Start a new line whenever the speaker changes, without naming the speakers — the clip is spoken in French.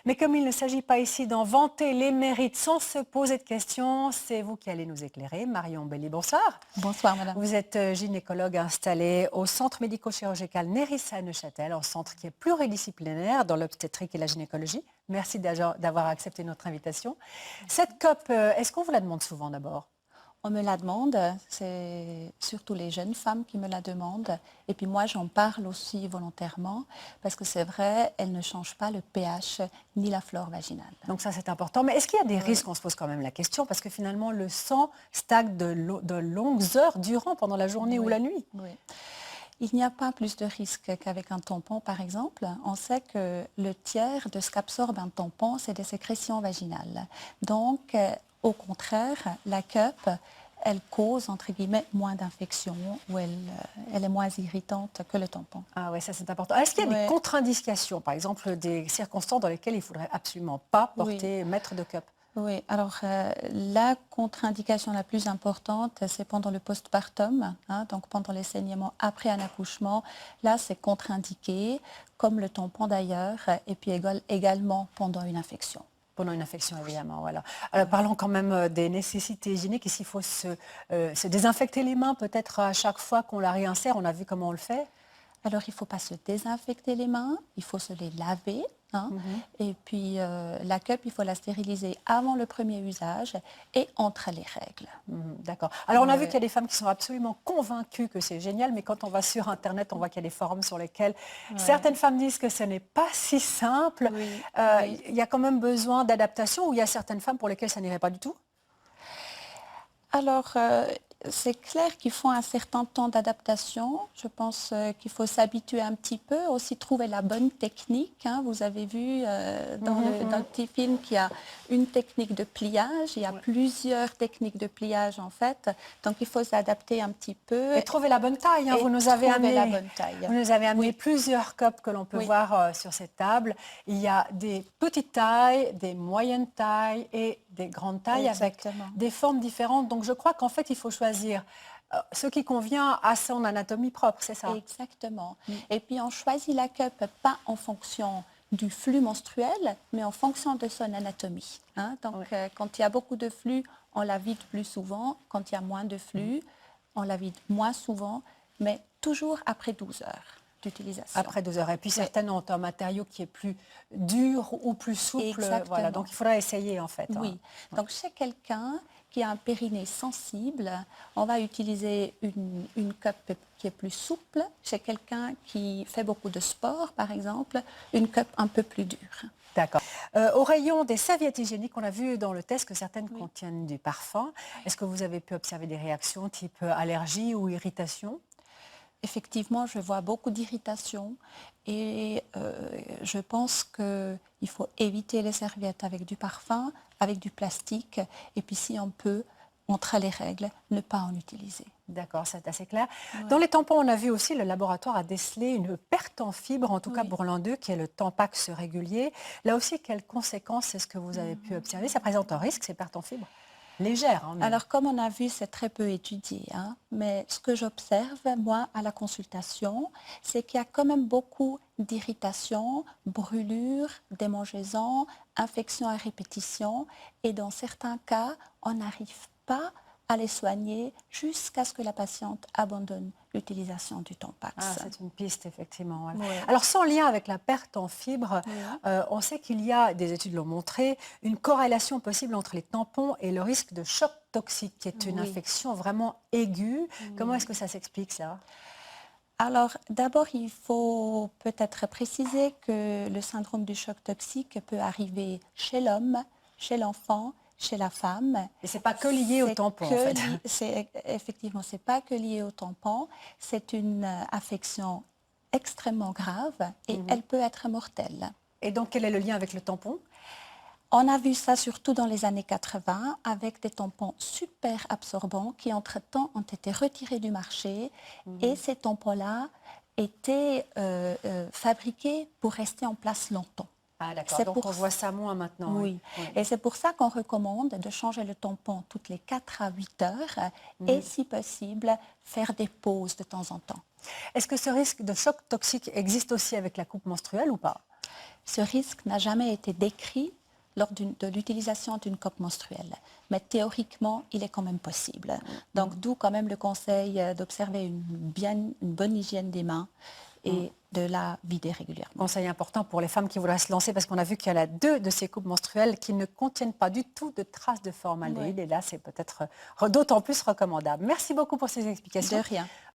Mais comme il ne s'agit pas ici d'en vanter les mérites sans se poser de questions, c'est vous qui allez nous éclairer. Marion Belli, bonsoir.
Bonsoir madame.
Vous êtes gynécologue installée au centre médico-chirurgical Nérissa à Neuchâtel, un centre qui est pluridisciplinaire dans l'obstétrique et la gynécologie. Merci d'avoir accepté notre invitation. Cette COP, est-ce qu'on vous la demande souvent d'abord ?
On me la demande, c'est surtout les jeunes femmes qui me la demandent. Et puis moi, j'en parle aussi volontairement parce que c'est vrai, elle ne change pas le pH ni la flore vaginale.
Donc ça, c'est important. Mais est-ce qu'il y a des risques? On se pose quand même la question parce que finalement, le sang stagne de longues heures durant pendant la journée ou la nuit.
Oui. Il n'y a pas plus de risque qu'avec un tampon, par exemple. On sait que le tiers de ce qu'absorbe un tampon, c'est des sécrétions vaginales. Donc, au contraire, la cup, elle cause, entre guillemets, moins d'infections ou elle est moins irritante que le tampon.
Ah oui, ça c'est important. Est-ce qu'il y a des contre-indications, par exemple des circonstances dans lesquelles il ne faudrait absolument pas porter, mettre de cup?
Oui, alors la contre-indication la plus importante, c'est pendant le postpartum, donc pendant les saignements après un accouchement. Là, c'est contre-indiqué, comme le tampon d'ailleurs, et puis également pendant une infection.
Pendant une infection, évidemment, voilà. Alors, parlons quand même des nécessités hygiéniques. Ici, il faut se désinfecter les mains, peut-être à chaque fois qu'on la réinsère. On a vu comment on le fait.
Alors, il ne faut pas se désinfecter les mains, il faut se les laver. Et puis, la cup, il faut la stériliser avant le premier usage et entre les règles.
D'accord. Alors, on a vu qu'il y a des femmes qui sont absolument convaincues que c'est génial, mais quand on va sur Internet, on voit qu'il y a des forums sur lesquels certaines femmes disent que ce n'est pas si simple. Il y a quand même besoin d'adaptation ou il y a certaines femmes pour lesquelles ça n'irait pas du tout?
Alors, c'est clair qu'il faut un certain temps d'adaptation. Je pense qu'il faut s'habituer un petit peu, aussi trouver la bonne technique. Vous avez vu dans le petit film qu'il y a une technique de pliage. Il y a plusieurs techniques de pliage en fait. Donc, il faut s'adapter un petit peu.
Et trouver la bonne taille. Vous nous avez amené plusieurs copes que l'on peut voir sur cette table. Il y a des petites tailles, des moyennes tailles et des grandes tailles avec des formes différentes. Donc, je crois qu'en fait, il faut choisir ce qui convient à son anatomie propre, c'est ça?
Exactement. Et puis, on choisit la cup pas en fonction du flux menstruel, mais en fonction de son anatomie. Donc, quand il y a beaucoup de flux, on la vide plus souvent. Quand il y a moins de flux, on la vide moins souvent, mais toujours après 12 heures d'utilisation.
Après 12 heures. Et puis, certaines ont un matériau qui est plus dur ou plus souple. Voilà. Donc, il faudra essayer, en fait.
Oui. Donc, chez quelqu'un qui a un périnée sensible, on va utiliser une cup qui est plus souple. Chez quelqu'un qui fait beaucoup de sport, par exemple, une cup un peu plus dure.
D'accord. Au rayon des serviettes hygiéniques, on a vu dans le test que certaines contiennent du parfum. Est-ce que vous avez pu observer des réactions type allergie ou irritation?
Effectivement, je vois beaucoup d'irritation et je pense qu'il faut éviter les serviettes avec du parfum, avec du plastique et puis si on peut, entre les règles, ne pas en utiliser.
D'accord, c'est assez clair. Dans les tampons, on a vu aussi le laboratoire a décelé une perte en fibres, en tout cas pour l'un d'eux, qui est le Tampax régulier. Là aussi, quelles conséquences est-ce que vous avez pu observer? Ça présente un risque, ces pertes en fibres? Légère.
Alors, comme on a vu, c'est très peu étudié. Mais ce que j'observe, moi, à la consultation, c'est qu'il y a quand même beaucoup d'irritation, brûlures, démangeaisons, infections à répétition. Et dans certains cas, on n'arrive pas à les soigner jusqu'à ce que la patiente abandonne l'utilisation du Tampax.
C'est une piste, effectivement. Alors, sans lien avec la perte en fibres, on sait qu'il y a, des études l'ont montré, une corrélation possible entre les tampons et le risque de choc toxique, qui est une infection vraiment aiguë. Comment est-ce que ça s'explique, ça?
Alors, d'abord, il faut peut-être préciser que le syndrome du choc toxique peut arriver chez l'homme, chez l'enfant, chez la femme.
Et ce n'est pas que lié au tampon, en fait.
Effectivement, ce n'est pas que lié au tampon. C'est une affection extrêmement grave et elle peut être mortelle.
Et donc, quel est le lien avec le tampon?
On a vu ça surtout dans les années 80 avec des tampons super absorbants qui, entre-temps, ont été retirés du marché. Et ces tampons-là étaient fabriqués pour rester en place longtemps.
Ah d'accord, donc on voit ça moins maintenant.
Oui, et c'est pour ça qu'on recommande de changer le tampon toutes les 4 à 8 heures et si possible, faire des pauses de temps en temps.
Est-ce que ce risque de choc toxique existe aussi avec la coupe menstruelle ou pas?
Ce risque n'a jamais été décrit lors de l'utilisation d'une coupe menstruelle. Mais théoriquement, il est quand même possible. Donc, d'où quand même le conseil d'observer une bonne hygiène des mains et de la vider régulièrement.
Conseil important pour les femmes qui voudraient se lancer, parce qu'on a vu qu'il y en a 2 de ces coupes menstruelles qui ne contiennent pas du tout de traces de formaldéhyde. Et là, c'est peut-être d'autant plus recommandable. Merci beaucoup pour ces explications.
De rien.